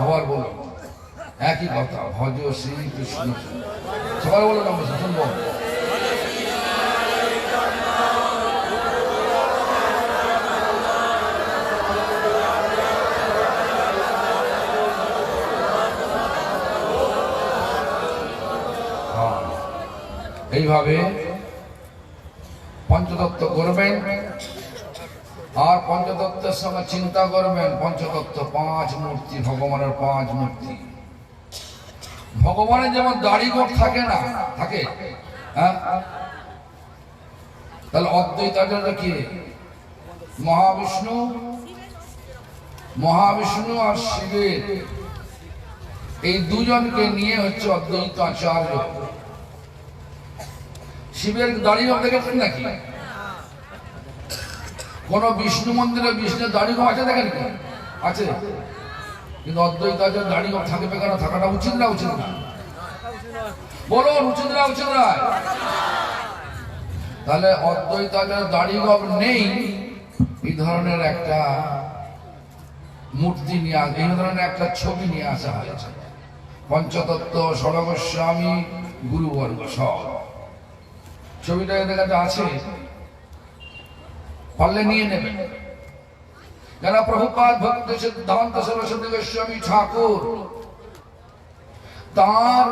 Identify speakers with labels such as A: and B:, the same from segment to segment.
A: আবার বলো একই কথা, ভজ শ্রীকৃষ্ণ। সবাই বলো না, শুনবো। এইভাবে পঞ্চতত্ত্ব করবেন, আর পঞ্চতত্ত্বের সঙ্গে চিন্তা করবেন। পঞ্চতত্ত্ব পাঁচ মূর্তি, ভগবানের পাঁচ মূর্তি। ভগবানের যেমন দাড়ি গোঁফ থাকে না, থাকে, হ্যাঁ, তাহলে অদ্বৈতাচার্য কি? মহাবিষ্ণু আর শিবের এই দুজনকে নিয়ে হচ্ছে অদ্বৈত আচার্য। শিবের দাড়ি গোঁফ দেখেছেন নাকি? কোন বিষ্ণু মন্দিরে বিষ্ণুর দাড়ি গোঁফ আছে দেখেন? আছে। কিন্তু অদ্বৈতাচার্য দাড়ি গোঁফ থাকবে কেন? থাকাটা উচিত না উচিত না? বলুন, উচিত না উচিত না? তাহলে অদ্বৈতাচার্য দাড়ি গোঁফ নেই, এই ধরনের একটা মূর্তি নিয়ে, এই ধরনের একটা ছবি নিয়ে আসা হয়েছে। পঞ্চতত্ত্ব ষড়গোস্বামী গুরুবর্গ সব ছবিটা এদের কাছে আছে, পারলে নিয়ে নেবে। যারা প্রভুপাদ ভক্ত সিদ্ধান্ত সরস্বতী গোস্বামী ঠাকুর তার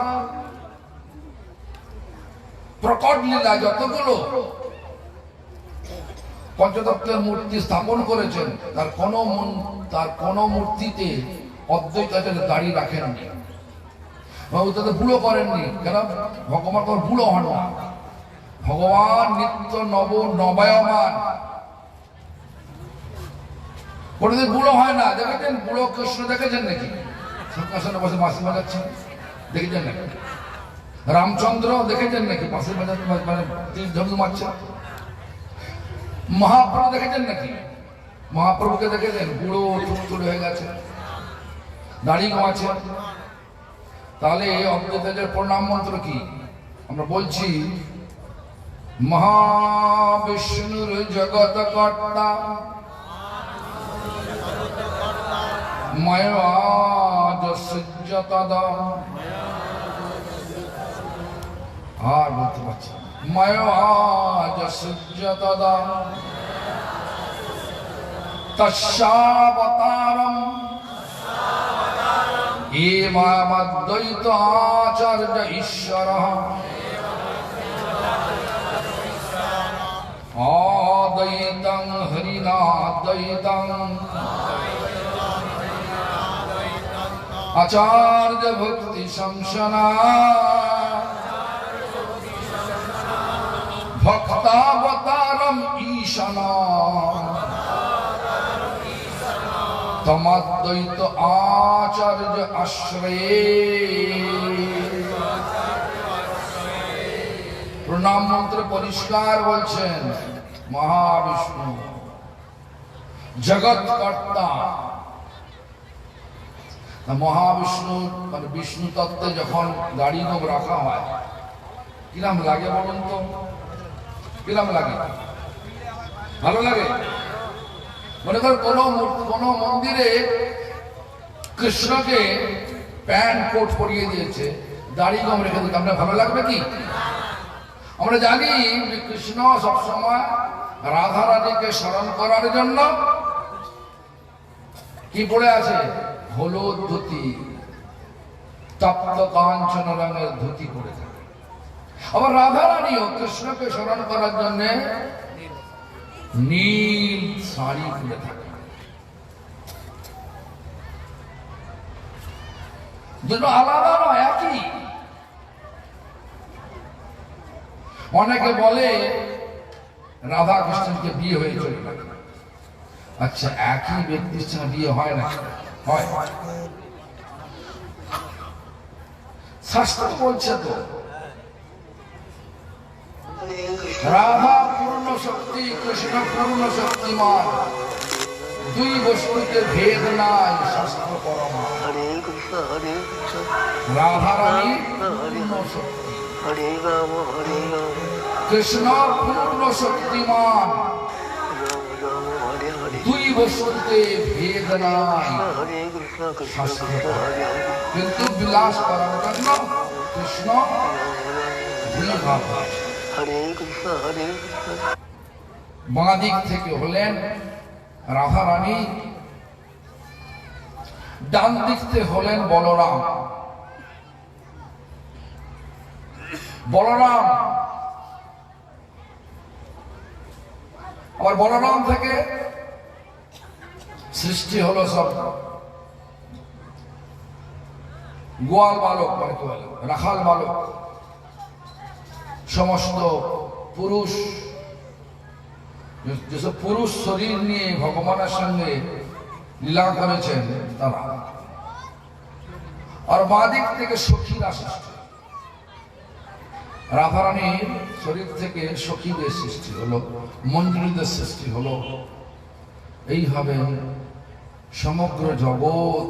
A: প্রকট লীলা যতগুলো পঞ্চতত্ত্বের মূর্তি স্থাপন করেছেন, তার কোন মূর্তিতে অদ্বৈতাচার্য দাড়ি রাখেননি, তাদের বুড়ো করেননি। কেন? ভগবান তো বুড়ো হন না, ভগবান নিত্য নবায়মান, কোনদিন বুড়ো হয় না। দেখেছেন বুড়ো কৃষ্ণ দেখেছেন নাকি? সিংহাসনে বসে বাঁশি বাজাচ্ছেন, দেখেছেন নাকি? রামচন্দ্র দেখেছেন নাকি বাঁশি বাজাচ্ছেন, মানে তীর ধনুক মারছেন? মহাপ্রভু দেখেছেন নাকি? মহাপ্রভুকে দেখেছেন? বুড়ো টুকটুক হয়ে গেছে, দাড়ি গোঁফ। তাহলে অদ্বৈতাচার্যের প্রণাম মন্ত্র কি? আমরা বলছি, মহাবিষ্ণুর জগৎ কর্তা ময়াজ সূর্যতদা। আর বলতে পারছি, ময়াজ সূর্যতদা তস্যাবতারম এমাদ্বৈত আচার্য ঈশ্বরঃ অদ্বৈতং হরিনাদ্বৈতং আচার্য ভক্তি সংসনা ভক্তাবতারম ঈশানা তমাদ্বৈত আচার্য আশ্রয়ে। প্রণাম মন্ত্র পরিষ্কার বলছেন, মহাবিষ্ণু জগৎ কর্তা। মহাবিষ্ণু মানে বিষ্ণু তত্ত্বে যখন দাড়ি গোঁফ রাখা হয়, কিরাম লাগে বলুন তো? কিরাম লাগে? ভালো লাগে? মনে কর কোন মন্দিরে কৃষ্ণকে প্যান্ট কোট পরিয়ে দিয়েছে, দাড়ি গোঁফ রেখে দিতে, আপনার ভালো লাগবে কি? আমরা জানি যে কৃষ্ণ সবসময় রাধা রানীকে স্মরণ করার জন্য কি পড়ে আছে? হলুদ ধুতি, তপ্ত কাঞ্চন রঙের ধুতি পরে থাকে। আবার রাধা রানীও কৃষ্ণকে স্মরণ করার জন্য নীল শাড়ি পরে থাকে। দুটো আলাদা নয়, একই। অনেকে বলে রাধা কৃষ্ণকে বিয়ে হয়ে চলে গেল। আচ্ছা, একই ব্যক্তির সঙ্গে বিয়ে হয় না? হয়। শাস্ত্র বলছে তো, রাধা পূর্ণ শক্তি, কৃষ্ণ পূর্ণ শক্তিমান, দুই বস্তুতে ভেদ নাই, শাস্ত্র পরমা। রাধা রানী পূর্ণ শক্তি, কৃষ্ণ পূর্ণ শক্তিমান, দুই বস্তুতে ভেদ নাই, কিন্তু বিলাস করার জন্য কৃষ্ণ বাঁ দিক থেকে হলেন রাধা রানী, ডান দিক থেকে হলেন বলরাম। বলরাম আবার বলরাম থেকে সৃষ্টি হলো সব গোয়াল বালক, রাখাল বালক, সমস্ত পুরুষ, যেসব পুরুষ শরীর নিয়ে ভগবানের সঙ্গে লীলা করেছেন তারা। আর বাঁ দিক থেকে সখীরা সৃষ্টি, রাধারানীর শরীর থেকে সখীদের সৃষ্টি হলো, মঞ্জুরিদের সৃষ্টি হলো। এইভাবে সমগ্র জগৎ